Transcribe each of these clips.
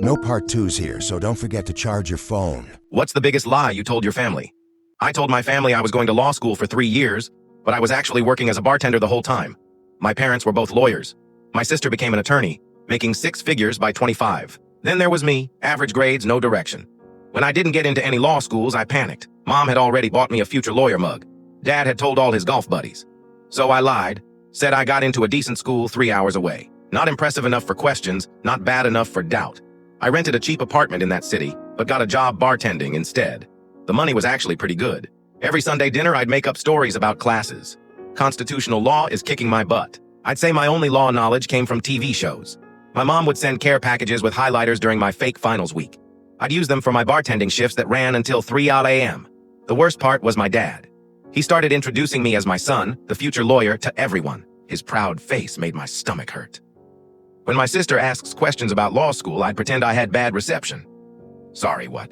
No part twos here, so don't forget to charge your phone. What's the biggest lie you told your family? I told my family I was going to law school for 3 years, but I was actually working as a bartender the whole time. My parents were both lawyers. My sister became an attorney, making 6 figures by 25. Then there was me, average grades, no direction. When I didn't get into any law schools, I panicked. Mom had already bought me a future lawyer mug. Dad had told all his golf buddies. So I lied, said I got into a decent school 3 hours away. Not impressive enough for questions, not bad enough for doubt. I rented a cheap apartment in that city, but got a job bartending instead. The money was actually pretty good. Every Sunday dinner, I'd make up stories about classes. Constitutional law is kicking my butt. I'd say my only law knowledge came from TV shows. My mom would send care packages with highlighters during my fake finals week. I'd use them for my bartending shifts that ran until 3 a.m. The worst part was my dad. He started introducing me as my son, the future lawyer, to everyone. His proud face made my stomach hurt. When my sister asks questions about law school, I'd pretend I had bad reception. Sorry, what?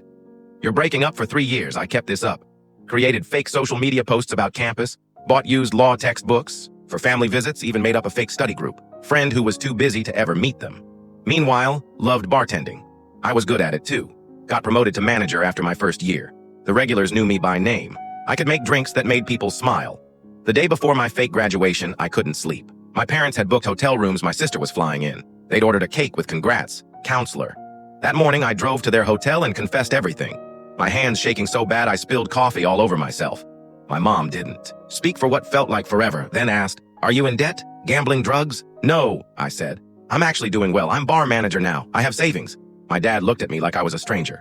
You're breaking up for 3 years. I kept this up. Created fake social media posts about campus, bought used law textbooks, for family visits, even made up a fake study group. Friend who was too busy to ever meet them. Meanwhile, loved bartending. I was good at it too. Got promoted to manager after my first year. The regulars knew me by name. I could make drinks that made people smile. The day before my fake graduation, I couldn't sleep. My parents had booked hotel rooms my sister was flying in. They'd ordered a cake with congrats, counselor. That morning, I drove to their hotel and confessed everything. My hands shaking so bad I spilled coffee all over myself. My mom didn't speak for what felt like forever, then asked, "Are you in debt? Gambling, drugs?" "No," I said. "I'm actually doing well. I'm bar manager now. I have savings." My dad looked at me like I was a stranger.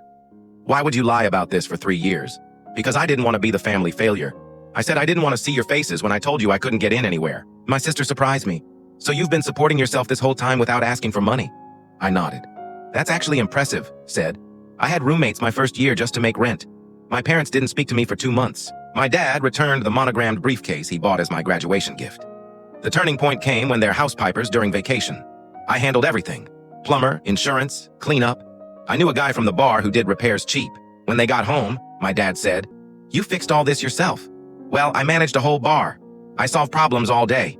"Why would you lie about this for 3 years?" "Because I didn't want to be the family failure." I said I didn't want to see your faces when I told you I couldn't get in anywhere. My sister surprised me. "So you've been supporting yourself this whole time without asking for money?" I nodded. "That's actually impressive," said. "I had roommates my first year just to make rent. My parents didn't speak to me for 2 months. My dad returned the monogrammed briefcase he bought as my graduation gift. The turning point came when they're house pipers during vacation. I handled everything. Plumber, insurance, cleanup. I knew a guy from the bar who did repairs cheap. When they got home, my dad said, "You fixed all this yourself?" "Well, I managed a whole bar. I solved problems all day."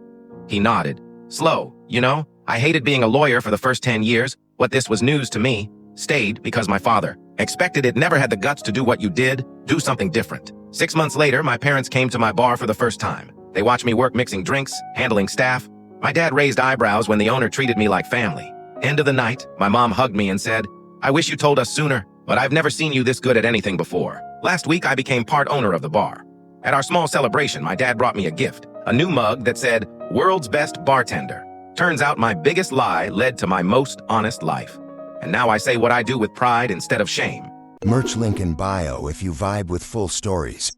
He nodded. "Slow, you know? I hated being a lawyer for the first 10 years. What this was news to me. Stayed because my father expected it, never had the guts to do what you did, do something different. 6 months later, my parents came to my bar for the first time. They watched me work mixing drinks, handling staff. My dad raised eyebrows when the owner treated me like family. End of the night, my mom hugged me and said, "I wish you told us sooner, but I've never seen you this good at anything before." Last week, I became part owner of the bar. At our small celebration, my dad brought me a gift, a new mug that said, "World's Best Bartender." Turns out my biggest lie led to my most honest life. And now I say what I do with pride instead of shame. Merch link in bio if you vibe with full stories.